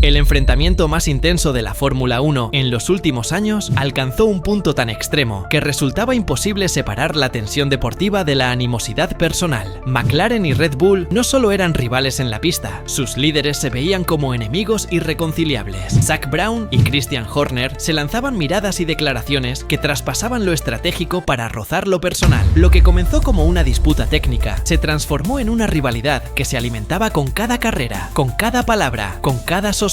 El enfrentamiento más intenso de la Fórmula 1 en los últimos años alcanzó un punto tan extremo que resultaba imposible separar la tensión deportiva de la animosidad personal. McLaren y Red Bull no solo eran rivales en la pista, sus líderes se veían como enemigos irreconciliables. Zak Brown y Christian Horner se lanzaban miradas y declaraciones que traspasaban lo estratégico para rozar lo personal. Lo que comenzó como una disputa técnica se transformó en una rivalidad que se alimentaba con cada carrera, con cada palabra, con cada sospecha.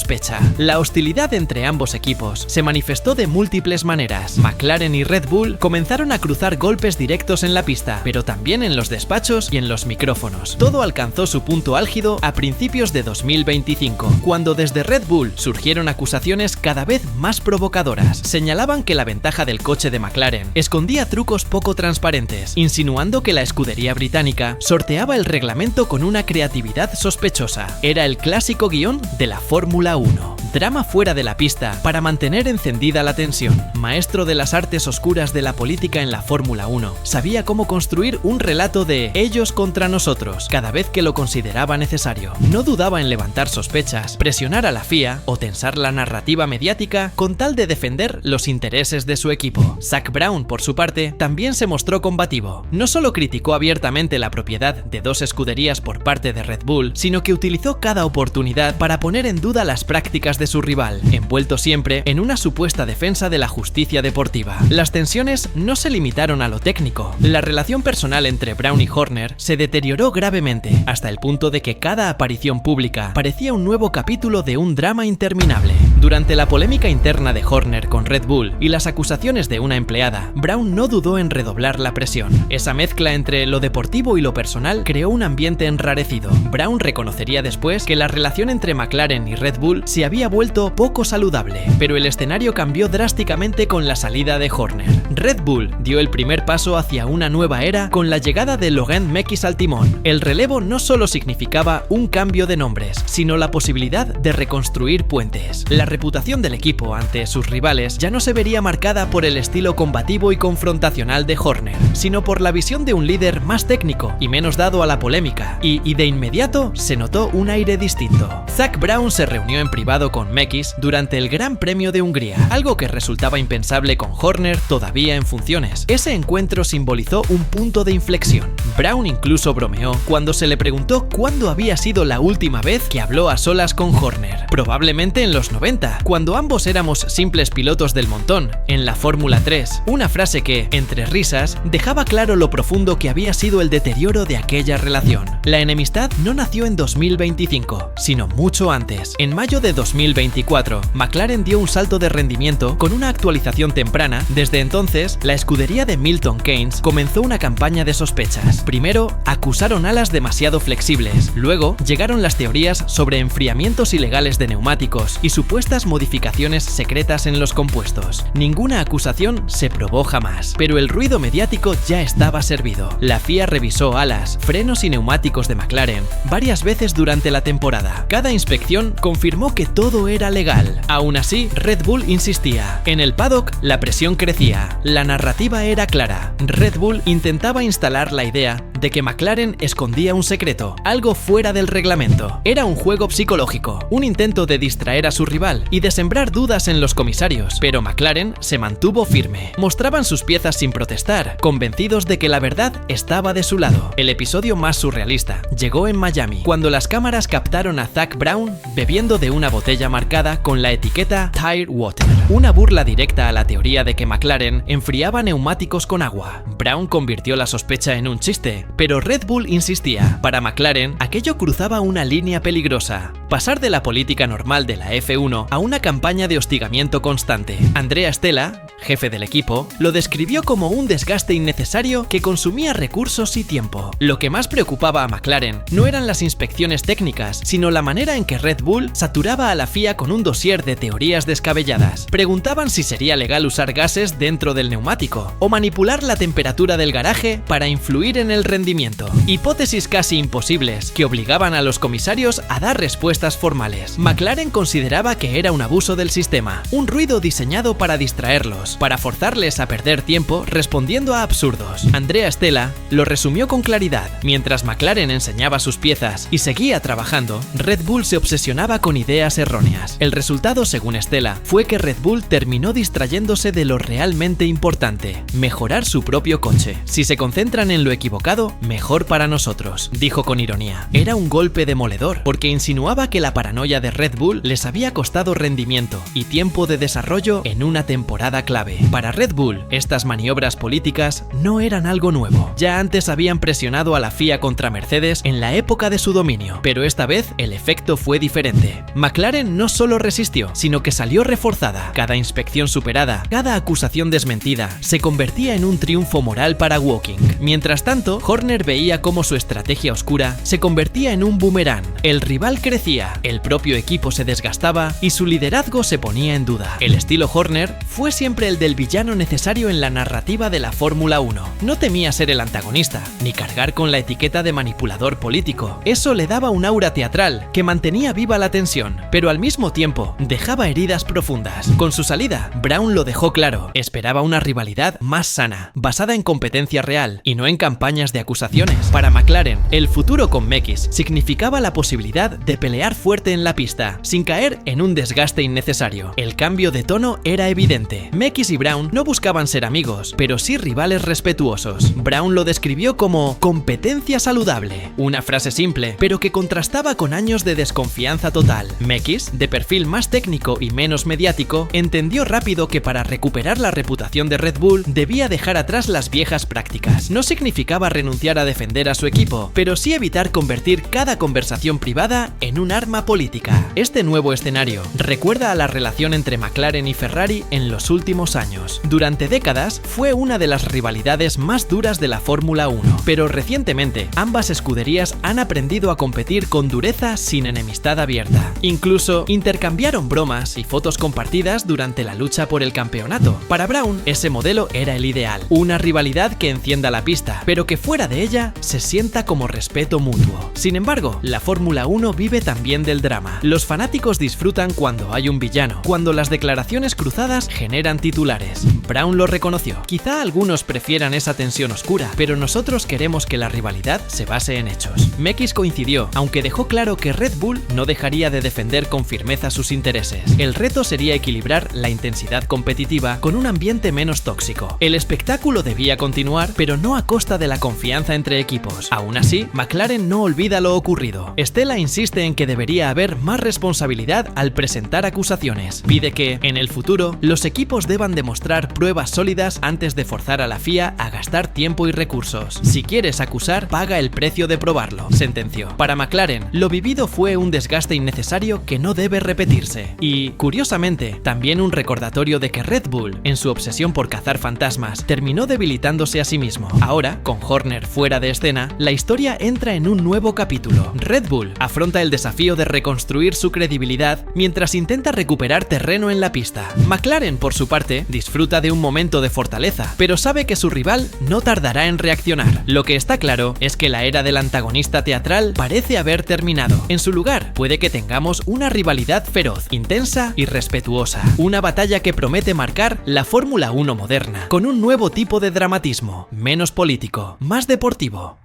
La hostilidad entre ambos equipos se manifestó de múltiples maneras. McLaren y Red Bull comenzaron a cruzar golpes directos en la pista, pero también en los despachos y en los micrófonos. Todo alcanzó su punto álgido a principios de 2025, cuando desde Red Bull surgieron acusaciones cada vez más provocadoras. Señalaban que la ventaja del coche de McLaren escondía trucos poco transparentes, insinuando que la escudería británica sorteaba el reglamento con una creatividad sospechosa. Era el clásico guión de la Fórmula 1. Drama fuera de la pista para mantener encendida la tensión. Maestro de las artes oscuras de la política en la Fórmula 1, sabía cómo construir un relato de ellos contra nosotros cada vez que lo consideraba necesario. No dudaba en levantar sospechas, presionar a la FIA o tensar la narrativa mediática con tal de defender los intereses de su equipo. Zak Brown, por su parte, también se mostró combativo. No solo criticó abiertamente la propiedad de dos escuderías por parte de Red Bull, sino que utilizó cada oportunidad para poner en duda las prácticas de su rival, envuelto siempre en una supuesta defensa de la justicia deportiva. Las tensiones no se limitaron a lo técnico. La relación personal entre Brown y Horner se deterioró gravemente, hasta el punto de que cada aparición pública parecía un nuevo capítulo de un drama interminable. Durante la polémica interna de Horner con Red Bull y las acusaciones de una empleada, Brown no dudó en redoblar la presión. Esa mezcla entre lo deportivo y lo personal creó un ambiente enrarecido. Brown reconocería después que la relación entre McLaren y Red Bull se había vuelto poco saludable, pero el escenario cambió drásticamente con la salida de Horner. Red Bull dio el primer paso hacia una nueva era con la llegada de Laurent Mekies al timón. El relevo no solo significaba un cambio de nombres, sino la posibilidad de reconstruir puentes. La reputación del equipo ante sus rivales ya no se vería marcada por el estilo combativo y confrontacional de Horner, sino por la visión de un líder más técnico y menos dado a la polémica, y de inmediato se notó un aire distinto. Zak Brown se reunió en privado con Mekies durante el Gran Premio de Hungría, algo que resultaba impensable con Horner todavía en funciones. Ese encuentro simbolizó un punto de inflexión. Brown incluso bromeó cuando se le preguntó cuándo había sido la última vez que habló a solas con Horner. Probablemente en los 90, cuando ambos éramos simples pilotos del montón, en la Fórmula 3. Una frase que, entre risas, dejaba claro lo profundo que había sido el deterioro de aquella relación. La enemistad no nació en 2025, sino mucho antes. En mayo de 2024, McLaren dio un salto de rendimiento con una actualización temprana. Desde entonces, la escudería de Milton Keynes comenzó una campaña de sospechas. Primero, acusaron alas demasiado flexibles. Luego, llegaron las teorías sobre enfriamientos ilegales de neumáticos y supuestas modificaciones secretas en los compuestos. Ninguna acusación se probó jamás, pero el ruido mediático ya estaba servido. La FIA revisó alas, frenos y neumáticos de McLaren varias veces durante la temporada. Cada inspección confirmó que todo era legal. Aún así, Red Bull insistía. En el paddock, la presión crecía. La narrativa era clara. Red Bull intentaba instalar la idea de que McLaren escondía un secreto, algo fuera del reglamento. Era un juego psicológico, un intento de distraer a su rival y de sembrar dudas en los comisarios, pero McLaren se mantuvo firme. Mostraban sus piezas sin protestar, convencidos de que la verdad estaba de su lado. El episodio más surrealista llegó en Miami, cuando las cámaras captaron a Zak Brown bebiendo de una botella marcada con la etiqueta Tire Water, una burla directa a la teoría de que McLaren enfriaba neumáticos con agua. Brown convirtió la sospecha en un chiste, pero Red Bull insistía. Para McLaren, aquello cruzaba una línea peligrosa. Pasar de la política normal de la F1 a una campaña de hostigamiento constante. Andrea Stella, jefe del equipo, lo describió como un desgaste innecesario que consumía recursos y tiempo. Lo que más preocupaba a McLaren no eran las inspecciones técnicas, sino la manera en que Red Bull saturaba a la FIA con un dossier de teorías descabelladas. Preguntaban si sería legal usar gases dentro del neumático o manipular la temperatura del garaje para influir en el rendimiento. Hipótesis casi imposibles que obligaban a los comisarios a dar respuestas formales. McLaren consideraba que era un abuso del sistema, un ruido diseñado para distraerlos. amigos, para forzarles a perder tiempo respondiendo a absurdos. Andrea Stella lo resumió con claridad. Mientras McLaren enseñaba sus piezas y seguía trabajando, Red Bull se obsesionaba con ideas erróneas. El resultado, según Stella, fue que Red Bull terminó distrayéndose de lo realmente importante: mejorar su propio coche. Si se concentran en lo equivocado, mejor para nosotros, dijo con ironía. Era un golpe demoledor, porque insinuaba que la paranoia de Red Bull les había costado rendimiento y tiempo de desarrollo en una temporada clave. Para Red Bull, estas maniobras políticas no eran algo nuevo. Ya antes habían presionado a la FIA contra Mercedes en la época de su dominio, pero esta vez el efecto fue diferente. McLaren no solo resistió, sino que salió reforzada. Cada inspección superada, cada acusación desmentida, se convertía en un triunfo moral para Woking. Mientras tanto, Horner veía cómo su estrategia oscura se convertía en un boomerang. El rival crecía, el propio equipo se desgastaba y su liderazgo se ponía en duda. El estilo Horner fue siempre el del villano necesario en la narrativa de la Fórmula 1. No temía ser el antagonista, ni cargar con la etiqueta de manipulador político. Eso le daba un aura teatral que mantenía viva la tensión, pero al mismo tiempo dejaba heridas profundas. Con su salida, Brown lo dejó claro: esperaba una rivalidad más sana, basada en competencia real y no en campañas de acusaciones. Para McLaren, el futuro con Mekies significaba la posibilidad de pelear fuerte en la pista, sin caer en un desgaste innecesario. El cambio de tono era evidente. Mekies y Brown no buscaban ser amigos, pero sí rivales respetuosos. Brown lo describió como competencia saludable, una frase simple, pero que contrastaba con años de desconfianza total. Mekies, de perfil más técnico y menos mediático, entendió rápido que para recuperar la reputación de Red Bull debía dejar atrás las viejas prácticas. No significaba renunciar a defender a su equipo, pero sí evitar convertir cada conversación privada en un arma política. Este nuevo escenario recuerda a la relación entre McLaren y Ferrari en los últimos años. Durante décadas fue una de las rivalidades más duras de la Fórmula 1, pero recientemente ambas escuderías han aprendido a competir con dureza sin enemistad abierta. Incluso intercambiaron bromas y fotos compartidas durante la lucha por el campeonato. Para Brown, ese modelo era el ideal: una rivalidad que encienda la pista, pero que fuera de ella se sienta como respeto mutuo. Sin embargo, la Fórmula 1 vive también del drama. Los fanáticos disfrutan cuando hay un villano, cuando las declaraciones cruzadas generan titulares. Brown lo reconoció. Quizá algunos prefieran esa tensión oscura, pero nosotros queremos que la rivalidad se base en hechos. Mekies coincidió, aunque dejó claro que Red Bull no dejaría de defender con firmeza sus intereses. El reto sería equilibrar la intensidad competitiva con un ambiente menos tóxico. El espectáculo debía continuar, pero no a costa de la confianza entre equipos. Aún así, McLaren no olvida lo ocurrido. Stella insiste en que debería haber más responsabilidad al presentar acusaciones. Pide que, en el futuro, los equipos deban demostrar pruebas sólidas antes de forzar a la FIA a gastar tiempo y recursos. Si quieres acusar, paga el precio de probarlo, sentenció. Para McLaren, lo vivido fue un desgaste innecesario que no debe repetirse. Y, curiosamente, también un recordatorio de que Red Bull, en su obsesión por cazar fantasmas, terminó debilitándose a sí mismo. Ahora, con Horner fuera de escena, la historia entra en un nuevo capítulo. Red Bull afronta el desafío de reconstruir su credibilidad mientras intenta recuperar terreno en la pista. McLaren, por su parte, disfruta de un momento de fortaleza, pero sabe que su rival no tardará en reaccionar. Lo que está claro es que la era del antagonista teatral parece haber terminado. En su lugar, puede que tengamos una rivalidad feroz, intensa y respetuosa. Una batalla que promete marcar la Fórmula 1 moderna, con un nuevo tipo de dramatismo, menos político, más deportivo.